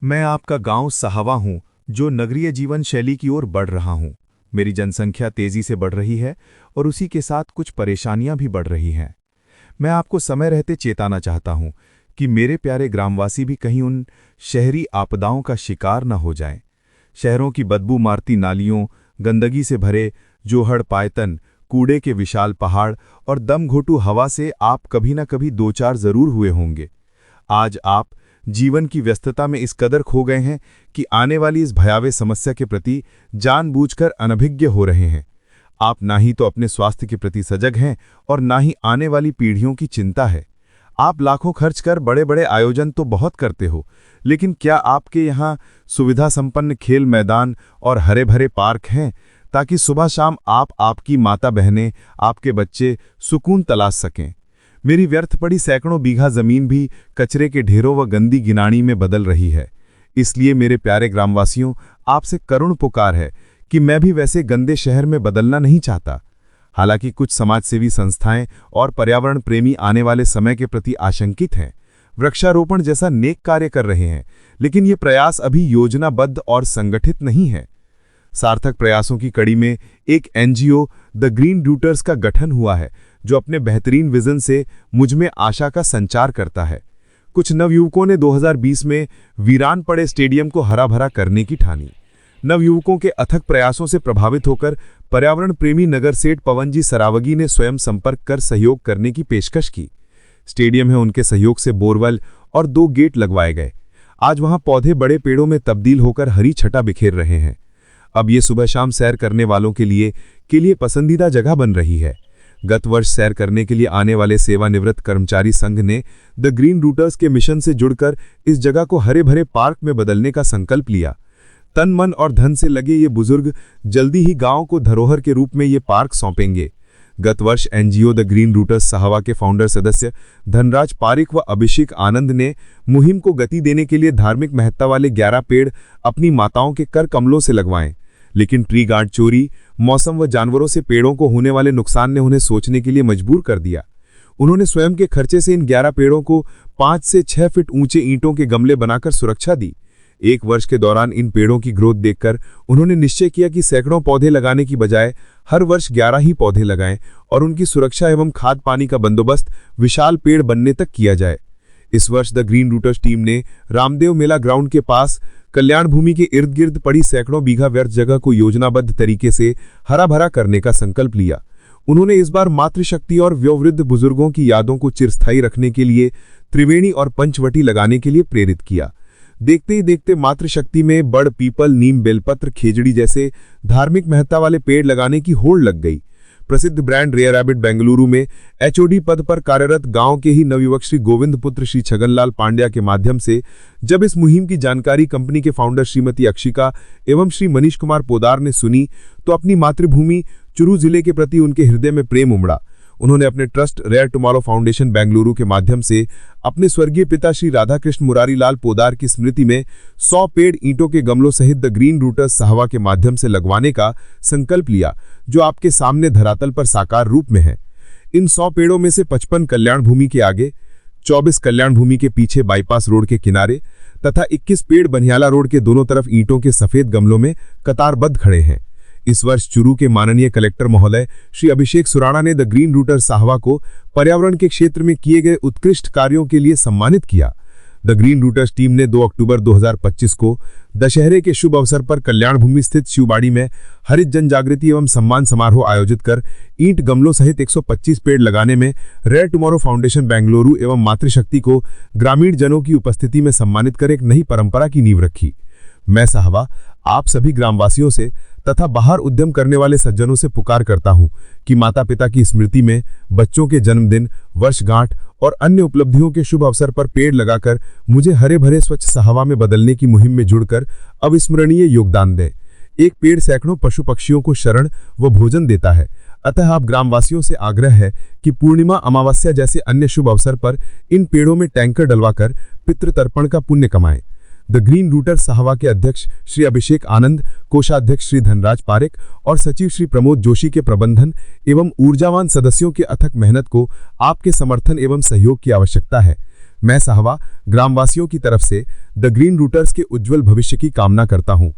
मैं आपका गांव सहावा हूं, जो नगरीय जीवन शैली की ओर बढ़ रहा हूं। मेरी जनसंख्या तेजी से बढ़ रही है और उसी के साथ कुछ परेशानियां भी बढ़ रही हैं। मैं आपको समय रहते चेताना चाहता हूं कि मेरे प्यारे ग्रामवासी भी कहीं उन शहरी आपदाओं का शिकार न हो जाएं। शहरों की बदबू मारती नालियों, गंदगी से भरे जोहड़ पायतन, कूड़े के विशाल पहाड़ और दमघोटू हवा से आप कभी न कभी दो चार जरूर हुए होंगे। आज आप जीवन की व्यस्तता में इस कदर खो गए हैं कि आने वाली इस भयावह समस्या के प्रति जानबूझकर अनभिज्ञ हो रहे हैं। आप ना ही तो अपने स्वास्थ्य के प्रति सजग हैं और ना ही आने वाली पीढ़ियों की चिंता है। आप लाखों खर्च कर बड़े बड़े आयोजन तो बहुत करते हो, लेकिन क्या आपके यहाँ सुविधा संपन्न खेल मैदान और हरे भरे पार्क हैं ताकि सुबह शाम आप, आपकी माता बहनें, आपके बच्चे सुकून तलाश सकें? मेरी व्यर्थ पड़ी सैकड़ों बीघा जमीन भी कचरे के ढेरों व गंदी गिनानी में बदल रही है। इसलिए मेरे प्यारे ग्रामवासियों, आपसे करुण पुकार है कि मैं भी वैसे गंदे शहर में बदलना नहीं चाहता। हालांकि कुछ समाजसेवी संस्थाएं और पर्यावरण प्रेमी आने वाले समय के प्रति आशंकित हैं, वृक्षारोपण जैसा नेक कार्य कर रहे हैं, लेकिन ये प्रयास अभी योजनाबद्ध और संगठित नहीं है। सार्थक प्रयासों की कड़ी में एक एनजीओ द ग्रीन रूटर्स का गठन हुआ है, जो अपने बेहतरीन विजन से मुझ में आशा का संचार करता है। कुछ नवयुवकों ने 2020 में वीरान पड़े स्टेडियम को हरा भरा करने की ठानी। नवयुवकों के अथक प्रयासों से प्रभावित होकर पर्यावरण प्रेमी नगर सेठ पवनजी सरावगी ने स्वयं संपर्क कर सहयोग करने की पेशकश की। स्टेडियम में उनके सहयोग से बोरवेल और 2 गेट लगवाए गए। आज वहां पौधे बड़े पेड़ों में तब्दील होकर हरी छटा बिखेर रहे हैं। अब ये सुबह शाम सैर करने वालों के लिए पसंदीदा जगह बन रही है। गत वर्ष सैर करने के लिए आने वाले सेवानिवृत्त कर्मचारी संघ ने द ग्रीन रूटर्स के मिशन से जुड़कर इस जगह को हरे भरे पार्क में बदलने का संकल्प लिया। तन मन और धन से लगे ये बुजुर्ग जल्दी ही गांव को धरोहर के रूप में ये पार्क सौंपेंगे। गत वर्ष एनजीओ द ग्रीन रूटर्स सहावा के फाउंडर सदस्य धनराज पारिक व अभिषेक आनंद ने मुहिम को गति देने के लिए धार्मिक महत्ता वाले 11 पेड़ अपनी माताओं के कर कमलों से लगवाएं। लेकिन ट्री गार्ड चोरी, मौसम व जानवरों से पेड़ों को होने वाले नुकसान ने उन्हें सोचने के लिए मजबूर कर दिया। उन्होंने स्वयं के खर्चे से इन 11 पेड़ों को 5 से 6 फीट ऊंचे ईंटों के गमले बनाकर सुरक्षा दी। 1 वर्ष के दौरान इन पेड़ों की ग्रोथ देखकर उन्होंने निश्चय किया कि सैकड़ों पौधे लगाने की बजाय हर वर्ष 11 ही पौधे लगाएं और उनकी सुरक्षा एवं खाद पानी का बंदोबस्त विशाल पेड़ बनने तक किया जाए। इस वर्ष द ग्रीन रूटर्स टीम ने रामदेव मेला ग्राउंड के पास कल्याण भूमि के इर्द गिर्द पड़ी सैकड़ों बीघा व्यर्थ जगह को योजनाबद्ध तरीके से हरा भरा करने का संकल्प लिया। उन्होंने इस बार मातृशक्ति और वयोवृद्ध बुजुर्गों की यादों को चिरस्थायी रखने के लिए त्रिवेणी और पंचवटी लगाने के लिए प्रेरित किया। देखते ही देखते मातृशक्ति में बड़, पीपल, नीम, बेलपत्र, खेजड़ी जैसे धार्मिक महत्ता वाले पेड़ लगाने की होड़ लग गई। प्रसिद्ध ब्रांड रेयर रैबिट बेंगलुरु में एचओडी पद पर कार्यरत गांव के ही नवयुवक श्री गोविंद पुत्र श्री छगनलाल पांड्या के माध्यम से जब इस मुहिम की जानकारी कंपनी के फाउंडर श्रीमती अक्षिका एवं श्री मनीष कुमार पोदार ने सुनी, तो अपनी मातृभूमि चुरू जिले के प्रति उनके हृदय में प्रेम उमड़ा। उन्होंने अपने trust rare tomorrow foundation Bengaluru के माध्यम से अपने स्वर्गीय पिता श्री राधाकृष्ण मुरारी लाल पोदार की स्मृति में 100 पेड़ ईंटों के गमलों सहित द ग्रीन रूटर्स सहावा के माध्यम से लगवाने का संकल्प लिया, जो आपके सामने धरातल पर साकार रूप में है। इन 100 पेड़ों में से 55 कल्याण भूमि के आगे, 24 कल्याण भूमि के पीछे बाईपास रोड के किनारे तथा 21 पेड़ बनियाला रोड के दोनों तरफ ईंटों के सफेद गमलों में कतारबद्ध खड़े हैं। इस वर्ष चुरू के माननीय कलेक्टर महोदय श्री अभिषेक सुराणा ने द ग्रीन रूटर्स सहावा को पर्यावरण के क्षेत्र में किए गए उत्कृष्ट कार्यों के लिए सम्मानित किया। द ग्रीन रूटर्स टीम ने 2 अक्टूबर 2025 को दशहरे के शुभ अवसर पर कल्याण भूमि स्थित शिवबाड़ी में हरित जन जागृति एवं सम्मान समारोह आयोजित कर ईंट गमलों सहित 125 पेड़ लगाने में रेयर टुमारो फाउंडेशन बेंगलुरु एवं मातृशक्ति को ग्रामीण जनों की उपस्थिति में सम्मानित कर एक नई परंपरा की नींव रखी। मैं सहावा आप सभी ग्रामवासियों से तथा बाहर उद्यम करने वाले सज्जनों से पुकार करता हूं कि माता पिता की स्मृति में बच्चों के जन्मदिन, वर्षगांठ और अन्य उपलब्धियों के शुभ अवसर पर पेड़ लगाकर मुझे हरे भरे स्वच्छ सहावा में बदलने की मुहिम में जुड़कर अविस्मरणीय योगदान दें। एक पेड़ सैकड़ों पशु पक्षियों को शरण व भोजन देता है। अतः आप ग्रामवासियों से आग्रह है कि पूर्णिमा, अमावस्या जैसे अन्य शुभ अवसर पर इन पेड़ों में टैंकर डलवाकर पितृतर्पण का पुण्य कमाएं। द ग्रीन रूटर्स सहावा के अध्यक्ष श्री अभिषेक आनंद, कोषाध्यक्ष श्री धनराज पारिक और सचिव श्री प्रमोद जोशी के प्रबंधन एवं ऊर्जावान सदस्यों के अथक मेहनत को आपके समर्थन एवं सहयोग की आवश्यकता है। मैं साहवा ग्रामवासियों की तरफ से द ग्रीन रूटर्स के उज्जवल भविष्य की कामना करता हूं।